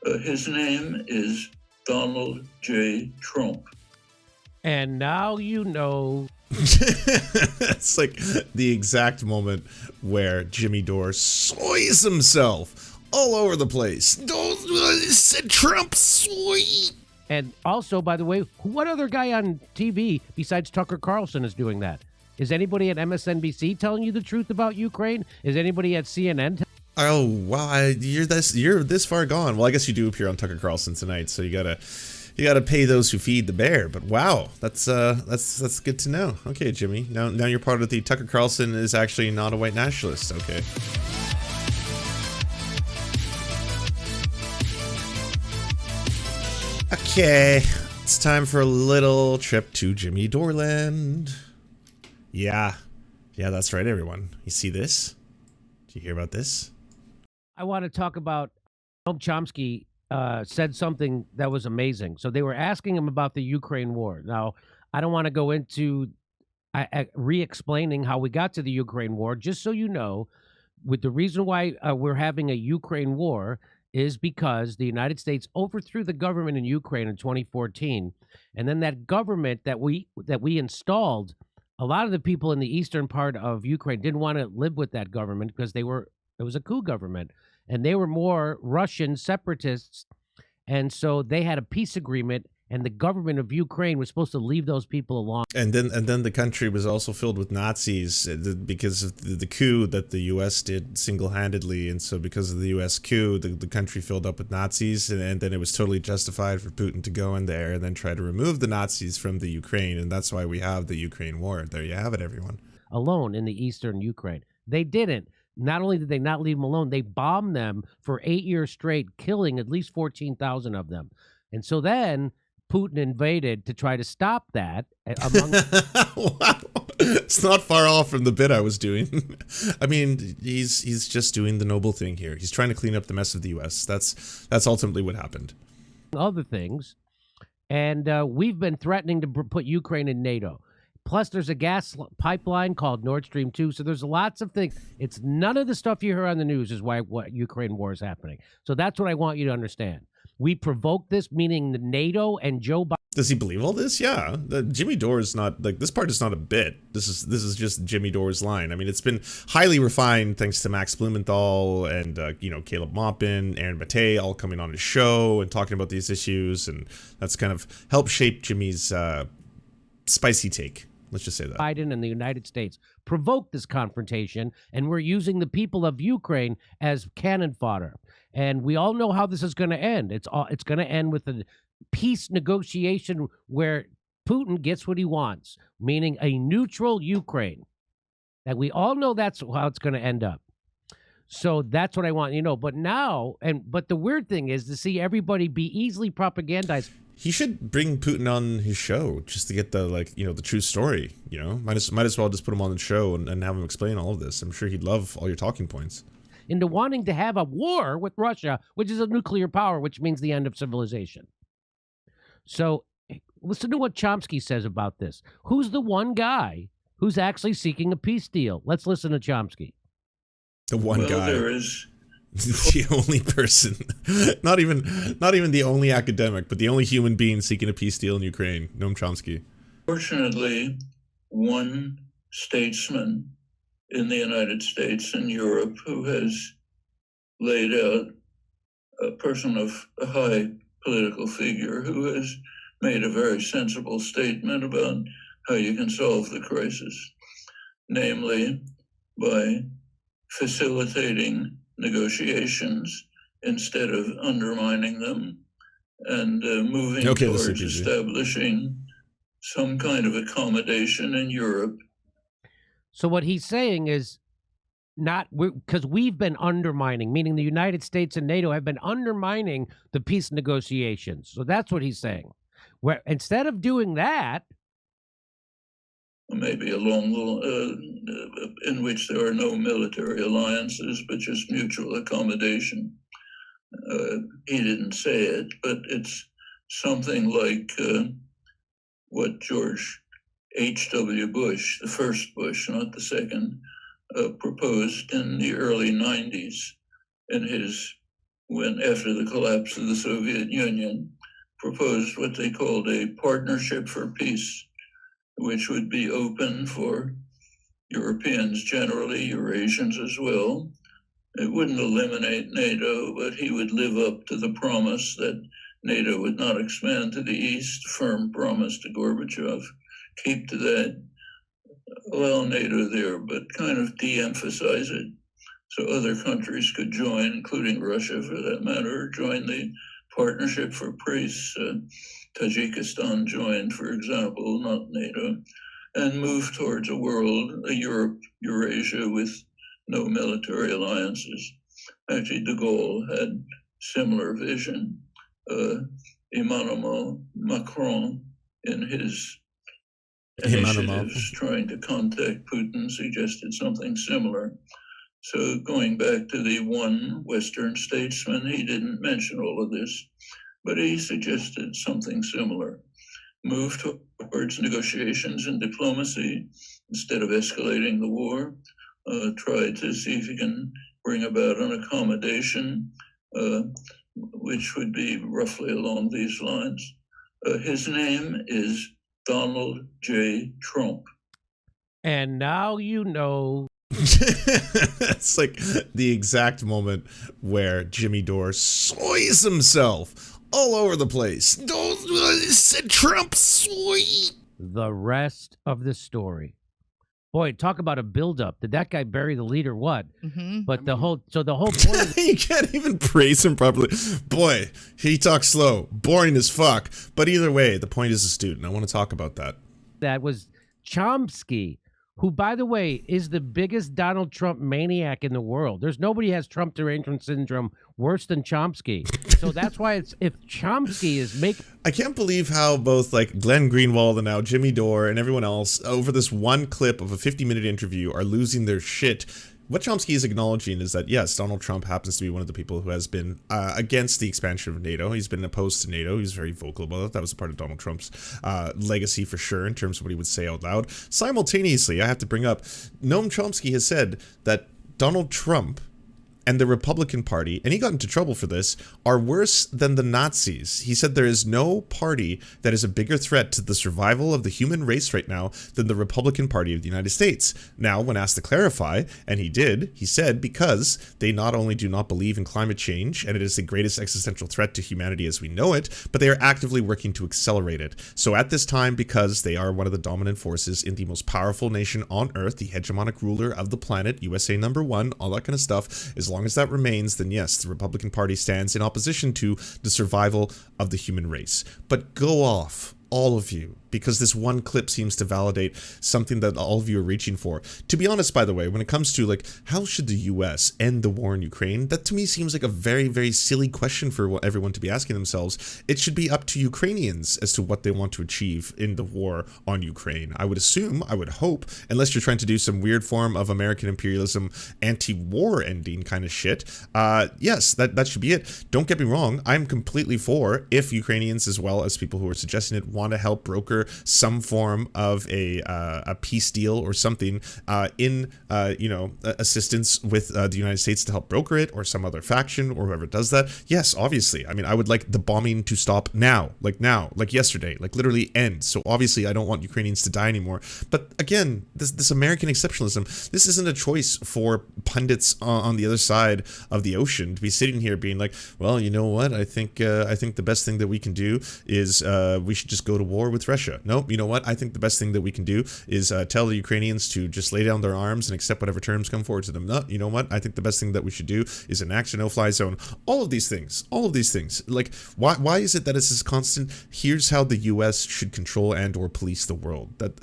His name is Donald J. Trump. And now you know. It's like the exact moment where Jimmy Dore soys himself all over the place. Said Trump soy. And also, by the way, what other guy on TV besides Tucker Carlson is doing that? Is anybody at MSNBC telling you the truth about Ukraine? Is anybody at CNN? Oh wow, you're this far gone. Well, I guess you do appear on Tucker Carlson tonight, so you gotta pay those who feed the bear. But wow, that's good to know. Okay, Jimmy, now you're part of the Tucker Carlson is actually not a white nationalist. Okay. Okay, it's time for a little trip to Jimmy Doreland. Yeah, that's right, everyone. You see this? Did you hear about this? I want to talk about Noam Chomsky said something that was amazing. So they were asking him about the Ukraine war. Now, I don't want to go into re-explaining how we got to the Ukraine war. Just so you know, with the reason why we're having a Ukraine war is because the United States overthrew the government in Ukraine in 2014, and then that government that we installed, a lot of the people in the eastern part of Ukraine didn't want to live with that government because it was a coup government, and they were more Russian separatists, and so they had a peace agreement, and the government of Ukraine was supposed to leave those people alone. And then the country was also filled with Nazis because of the coup that the U.S. did single-handedly, and so because of the U.S. coup, the country filled up with Nazis, and then it was totally justified for Putin to go in there and then try to remove the Nazis from the Ukraine, and that's why we have the Ukraine war. There you have it, everyone. Alone in the eastern Ukraine. They didn't. Not only did they not leave them alone, they bombed them for 8 years straight, killing at least 14,000 of them. And so then Putin invaded to try to stop that. Wow. It's not far off from the bit I was doing. I mean, he's just doing the noble thing here. He's trying to clean up the mess of the U.S. That's ultimately what happened. Other things. And we've been threatening to put Ukraine in NATO. Plus, there's a gas pipeline called Nord Stream 2. So there's lots of things. It's none of the stuff you hear on the news is why what Ukraine war is happening. So that's what I want you to understand. We provoked this, meaning the NATO and Joe Biden. Does he believe all this? Yeah. Jimmy Dore is not, like, this part is not a bit. This is just Jimmy Dore's line. I mean, it's been highly refined thanks to Max Blumenthal and, Caleb Maupin, Aaron Matei all coming on his show and talking about these issues. And that's kind of helped shape Jimmy's spicy take. Let's just say that. Biden and the United States provoked this confrontation, and we're using the people of Ukraine as cannon fodder. And we all know how this is going to end. It's going to end with a peace negotiation where Putin gets what he wants, meaning a neutral Ukraine. And we all know that's how it's going to end up. So that's what I want you to know. But but the weird thing is to see everybody be easily propagandized. He should bring Putin on his show just to get the true story. Might as well just put him on the show and have him explain all of this. I'm sure he'd love all your talking points. Into wanting to have a war with Russia, which is a nuclear power, which means the end of civilization. So listen to what Chomsky says about this. Who's the one guy who's actually seeking a peace deal? Let's listen to Chomsky. The one guy. There is the only person, not even the only academic, but the only human being seeking a peace deal in Ukraine, Noam Chomsky. Fortunately, one statesman in the United States and Europe who has laid out, a person of a high political figure who has made a very sensible statement about how you can solve the crisis, namely by facilitating negotiations instead of undermining them, and moving towards establishing some kind of accommodation in Europe. So what he's saying is because we've been undermining, meaning the United States and NATO have been undermining the peace negotiations. So that's what he's saying. Where instead of doing that, maybe in which there are no military alliances, but just mutual accommodation. He didn't say it, but it's something like what George H.W. Bush, the first Bush, not the second, proposed in the early 90s in his when, after the collapse of the Soviet Union, proposed what they called a partnership for peace, which would be open for Europeans generally, Eurasians as well. It wouldn't eliminate NATO, but he would live up to the promise that NATO would not expand to the east, firm promise to Gorbachev. Keep to that, allow NATO there, but kind of de-emphasize it so other countries could join, including Russia for that matter, join the partnership for peace. Tajikistan joined, for example, not NATO, and move towards a world, a Europe, Eurasia with no military alliances. Actually, de Gaulle had similar vision. Emmanuel Macron, in his initiatives trying to contact Putin, suggested something similar. So going back to the one Western statesman, he didn't mention all of this, but he suggested something similar. Move towards negotiations and diplomacy instead of escalating the war. Try to see if he can bring about an accommodation, which would be roughly along these lines. His name is Donald J. Trump. And now you know. It's like the exact moment where Jimmy Dore soys himself all over the place. Said Trump soy. The rest of the story. Boy, talk about a buildup. Did that guy bury the lead or what? But the whole point. You can't even praise him properly. Boy, he talks slow, boring as fuck. But either way, the point is astute, and I want to talk about that. That was Chomsky, who, by the way, is the biggest Donald Trump maniac in the world. There's nobody has Trump derangement syndrome worse than Chomsky. So that's why it's, if Chomsky is I can't believe how both like Glenn Greenwald and now Jimmy Dore and everyone else over this one clip of a 50-minute interview are losing their shit. What Chomsky is acknowledging is that, yes, Donald Trump happens to be one of the people who has been against the expansion of NATO. He's been opposed to NATO. He's very vocal about it. That was a part of Donald Trump's legacy for sure in terms of what he would say out loud. Simultaneously, I have to bring up, Noam Chomsky has said that Donald Trump and the Republican Party, and he got into trouble for this, are worse than the Nazis. He said there is no party that is a bigger threat to the survival of the human race right now than the Republican Party of the United States. Now, when asked to clarify, and he did, he said because they not only do not believe in climate change, and it is the greatest existential threat to humanity as we know it, but they are actively working to accelerate it. So at this time, because they are one of the dominant forces in the most powerful nation on Earth, the hegemonic ruler of the planet, USA #1, all that kind of stuff, as long as that remains, then yes, the Republican Party stands in opposition to the survival of the human race. But go off, all of you, because this one clip seems to validate something that all of you are reaching for. To be honest, by the way, when it comes to like, how should the US end the war in Ukraine? That to me seems like a very, very silly question for everyone to be asking themselves. It should be up to Ukrainians as to what they want to achieve in the war on Ukraine. I would assume, I would hope, unless you're trying to do some weird form of American imperialism, anti-war ending kind of shit. Yes, that should be it. Don't get me wrong. I'm completely for if Ukrainians, as well as people who are suggesting it, want to help broker some form of a peace deal or something in assistance with the United States to help broker it, or some other faction or whoever does that. Yes, obviously. I mean, I would like the bombing to stop now, like yesterday, like literally end. So obviously I don't want Ukrainians to die anymore. But again, this American exceptionalism, this isn't a choice for pundits on the other side of the ocean to be sitting here being like, well, you know what? I think the best thing that we can do is we should just go to war with Russia. Nope, you know what? I think the best thing that we can do is tell the Ukrainians to just lay down their arms and accept whatever terms come forward to them. No, you know what? I think the best thing that we should do is enact a no-fly zone. All of these things. Like, why is it that it's this constant, here's how the US should control and or police the world? That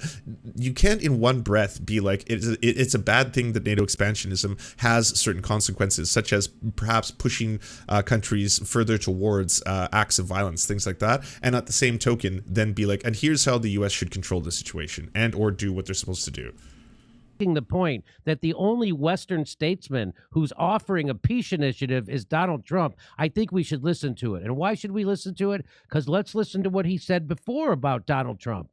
you can't in one breath be like, it's a bad thing that NATO expansionism has certain consequences, such as perhaps pushing countries further towards acts of violence, things like that, and at the same token, then be like, and here's how the US should control the situation and or do what they're supposed to do. The point that the only Western statesman who's offering a peace initiative is Donald Trump. I think we should listen to it. And why should we listen to it? Because let's listen to what he said before about Donald Trump.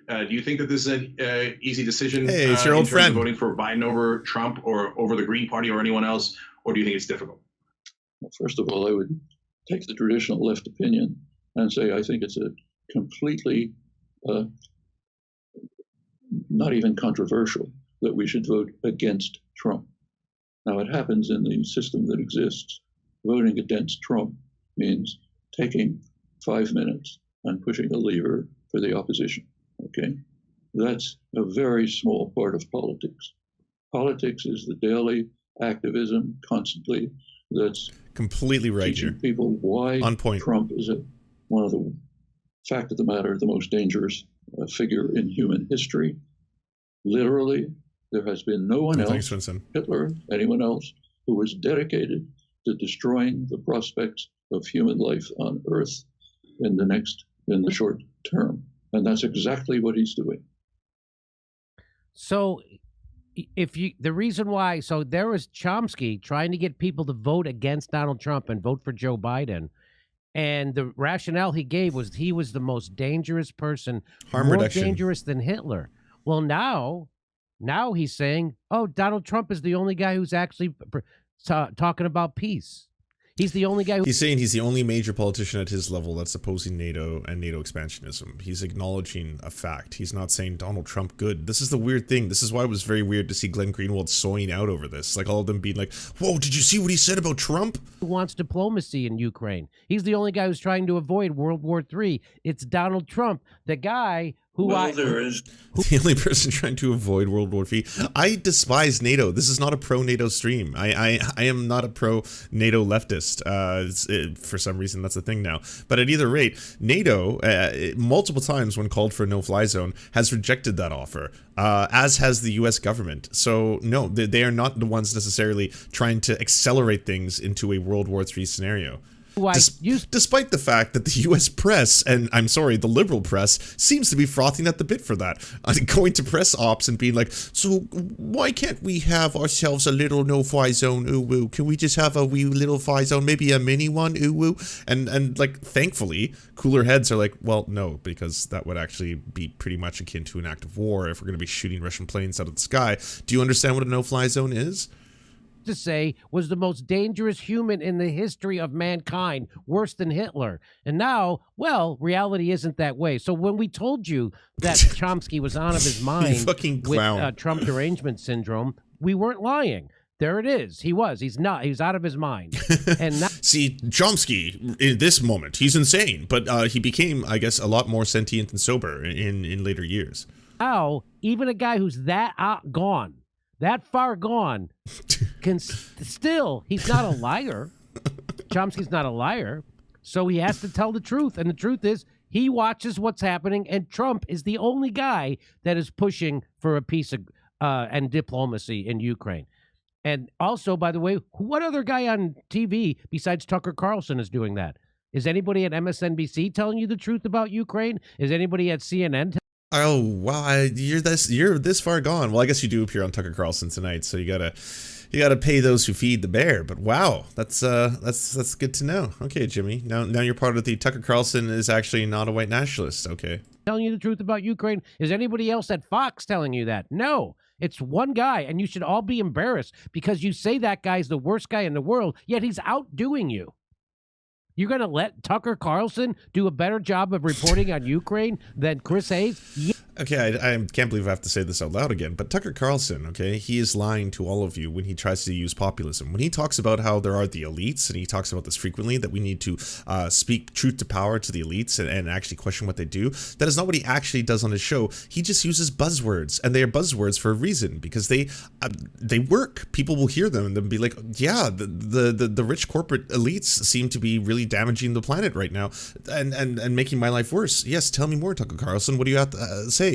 Do you think that this is an easy decision? Hey, it's your old friend. Voting for Biden over Trump or over the Green Party or anyone else, or do you think it's difficult? Well, first of all, I would take the traditional left opinion and say I think it's a completely not even controversial that we should vote against Trump. Now, it happens in the system that exists. Voting against Trump means taking 5 minutes and pushing a lever for the opposition, okay? That's a very small part of politics. Politics is the daily activism constantly that's Completely right teaching here. people why On point. Trump is one of the fact of the matter, the most dangerous figure in human history. Literally, there has been no one else, Thanks, Vincent. Hitler, anyone else, who was dedicated to destroying the prospects of human life on Earth in the short term. And that's exactly what he's doing. So the reason why, so there was Chomsky trying to get people to vote against Donald Trump and vote for Joe Biden. And the rationale he gave was he was the most dangerous person, Harm more reduction. dangerous than Hitler. Well, now he's saying, oh, Donald Trump is the only guy who's actually talking about peace. He's the only guy He's saying he's the only major politician at his level that's opposing NATO and NATO expansionism. He's acknowledging a fact. He's not saying Donald Trump good. This is the weird thing. This is why it was very weird to see Glenn Greenwald soying out over this. Like all of them being like, whoa, did you see what he said about Trump? who wants diplomacy in Ukraine. He's the only guy who's trying to avoid World War III. It's Donald Trump, the guy who There is The only person trying to avoid World War III. I despise NATO. This is not a pro-NATO stream. I am not a pro-NATO leftist. For some reason, that's a thing now. But at either rate, NATO, multiple times when called for a no-fly zone, has rejected that offer, as has the U.S. government. So, no, they are not the ones necessarily trying to accelerate things into a World War III scenario. Despite the fact that the U.S. press, and I'm sorry, the liberal press, seems to be frothing at the bit for that. Going to press ops and being like, so why can't we have ourselves a little no-fly zone, ooh-woo? Can we just have a wee little fly zone, maybe a mini one, ooh-woo? And like, thankfully, cooler heads are like, well, no, because that would actually be pretty much akin to an act of war if we're going to be shooting Russian planes out of the sky. Do you understand what a no-fly zone is? to say was the most dangerous human in the history of mankind, worse than Hitler. And now, well, reality isn't that way. So when we told you that Chomsky was out of his mind with Trump derangement syndrome, we weren't lying. There it is. He was. He's not. He's out of his mind. And now, see, Chomsky, in this moment, he's insane. But he became, I guess, a lot more sentient and sober in later years. Now, even a guy who's that gone, that far gone, can still, he's not a liar. Chomsky's not a liar. So he has to tell the truth. And the truth is, he watches what's happening, and Trump is the only guy that is pushing for a peace and diplomacy in Ukraine. And also, by the way, what other guy on TV besides Tucker Carlson is doing that? Is anybody at MSNBC telling you the truth about Ukraine? Is anybody at CNN? Oh, wow, you're this far gone. Well, I guess you do appear on Tucker Carlson tonight, so you gotta pay those who feed the bear. But wow, that's good to know. Okay, Jimmy, now you're part of the Tucker Carlson is actually not a white nationalist. Okay, telling you the truth about Ukraine. Is anybody else at Fox telling you that? No. It's one guy, and you should all be embarrassed because you say that guy's the worst guy in the world, yet he's outdoing you. You're going to let Tucker Carlson do a better job of reporting on Ukraine than Chris Hayes? Yeah. Okay, I can't believe I have to say this out loud again, but Tucker Carlson, okay, he is lying to all of you when he tries to use populism. When he talks about how there are the elites, and he talks about this frequently, that we need to speak truth to power to the elites and actually question what they do, that is not what he actually does on his show. He just uses buzzwords, and they are buzzwords for a reason, because they work. People will hear them and they'll be like, yeah, the rich corporate elites seem to be really damaging the planet right now and making my life worse. Yes, tell me more, Tucker Carlson. What do you have to say?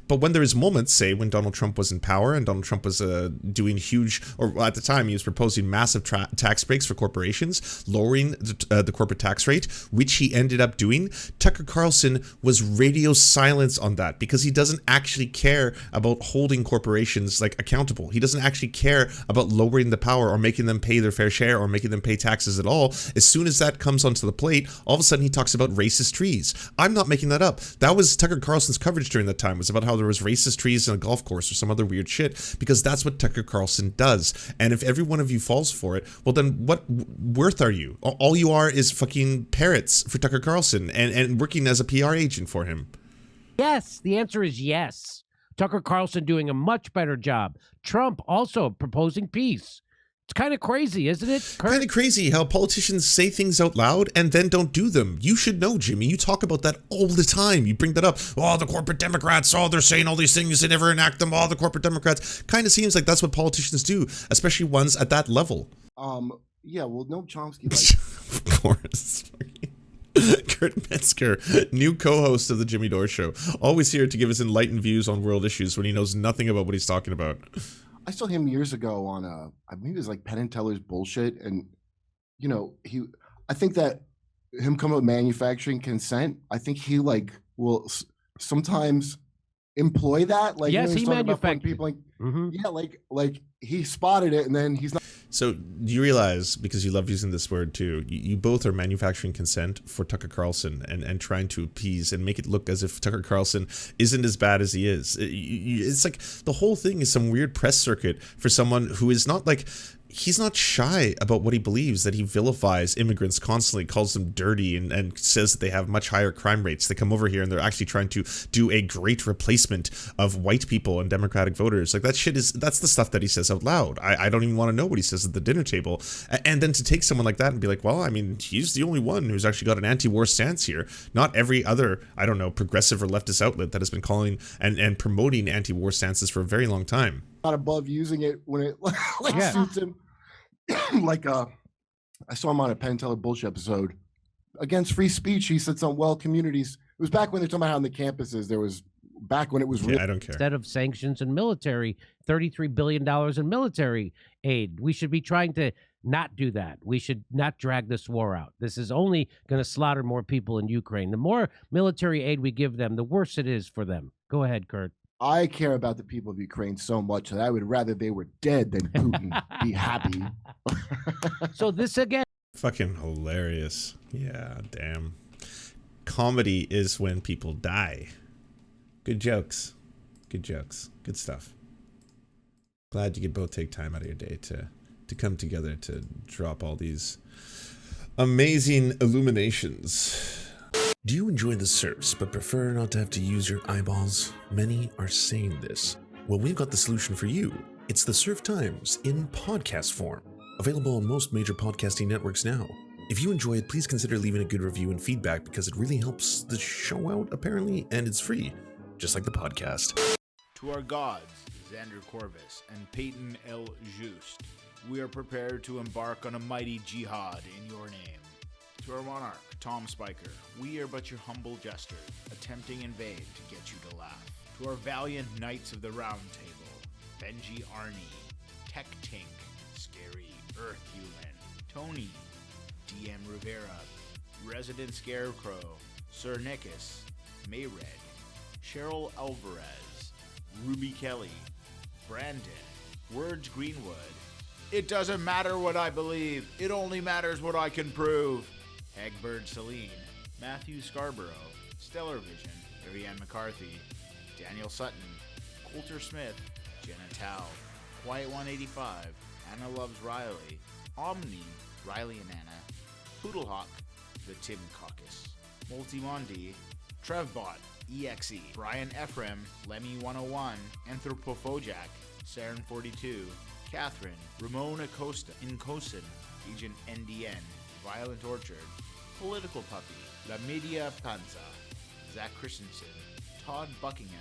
But when there is moments, say when Donald Trump was in power and Donald Trump was doing huge, or at the time he was proposing massive tax breaks for corporations, lowering the corporate tax rate, which he ended up doing, Tucker Carlson was radio silence on that because he doesn't actually care about holding corporations like accountable. He doesn't actually care about lowering the power or making them pay their fair share or making them pay taxes at all. As soon as that comes comes onto the plate, all of a sudden he talks about racist trees. I'm not making that up. That was Tucker Carlson's coverage during that time, was about how there was racist trees in a golf course or some other weird shit, because that's what Tucker Carlson does. And if every one of you falls for it, well then what worth are you? All you are is fucking parrots for Tucker Carlson and working as a PR agent for him. Yes, the answer is yes. Tucker Carlson doing a much better job. Trump also proposing peace. It's kind of crazy, isn't it, Kurt? Kind of crazy how politicians say things out loud and then don't do them. You should know, Jimmy. You talk about that all the time. You bring that up. Oh, the corporate Democrats. Oh, they're saying all these things. They never enact them. Oh, the corporate Democrats. Kind of seems like that's what politicians do, especially ones at that level. Yeah, well, Noam Chomsky, like... Of course. Kurt Metzger, new co-host of the Jimmy Dore Show, always here to give us enlightened views on world issues when he knows nothing about what he's talking about. I saw him years ago on I believe it was like Penn and Teller's Bullshit, and you know, I think that him coming with manufacturing consent, I think he like will sometimes employ that. Like, yes, you know, he manufactured people like, yeah, like he spotted it, and then he's not. So do you realize, because you love using this word too, you both are manufacturing consent for Tucker Carlson and trying to appease and make it look as if Tucker Carlson isn't as bad as he is. It's like the whole thing is some weird press circuit for someone who is not like... He's not shy about what he believes, that he vilifies immigrants constantly, calls them dirty, and says that they have much higher crime rates. They come over here and they're actually trying to do a great replacement of white people and Democratic voters. Like, that shit that's the stuff that he says out loud. I don't even want to know what he says at the dinner table. And then to take someone like that and be like, well, I mean, he's the only one who's actually got an anti-war stance here. Not every other, I don't know, progressive or leftist outlet that has been calling and promoting anti-war stances for a very long time. Not above using it when it like suits him. Like I saw him on a Penn and Teller Bullshit episode against free speech. He said something, well, communities, it was back when they're talking about how on the campuses there was, back when it was real. I don't care. Instead of sanctions and military, $33 billion in military aid. We should be trying to not do that. We should not drag this war out. This is only going to slaughter more people in Ukraine. The more military aid we give them, the worse it is for them. Go ahead, Kurt. I care about the people of Ukraine so much that I would rather they were dead than Putin be happy. So this again. Fucking hilarious. Yeah, damn. Comedy is when people die. Good jokes. Good jokes. Good stuff. Glad you could both take time out of your day to come together to drop all these amazing illuminations. Do you enjoy the Serfs but prefer not to have to use your eyeballs? Many are saying this. Well, we've got the solution for you. It's the Serf Times in podcast form. Available on most major podcasting networks now. If you enjoy it, please consider leaving a good review and feedback because it really helps the show out, apparently, and it's free, just like the podcast. To our gods, Xander Corvus and Peyton L. Just, we are prepared to embark on a mighty jihad in your name. To our monarch, Tom Spiker, we are but your humble jester, attempting in vain to get you to laugh. To our valiant knights of the Round Table, Benji Arnie, Tech Tink, Scary Earth Human, Tony, DM Rivera, Resident Scarecrow, Sir Nickus, Mayred, Cheryl Alvarez, Ruby Kelly, Brandon, Words Greenwood. It doesn't matter what I believe, it only matters what I can prove. Egbert Celine, Matthew Scarborough, Stellar Vision, Ariane McCarthy, Daniel Sutton, Coulter Smith, Jenna Tao, Quiet 185, Anna Loves Riley, Omni, Riley and Anna, Poodlehawk, The Tim Caucus, Multimondi, Trevbot, EXE, Brian Ephraim, Lemmy 101, Anthropophojack, Saren 42, Catherine, Ramona Costa, Incosin, Agent NDN, Violent Orchard, Political Puppy, La Media Panza, Zach Christensen, Todd Buckingham,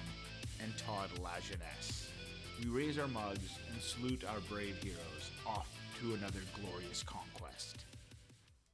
and Todd Lajeunesse. We raise our mugs and salute our brave heroes off to another glorious conquest.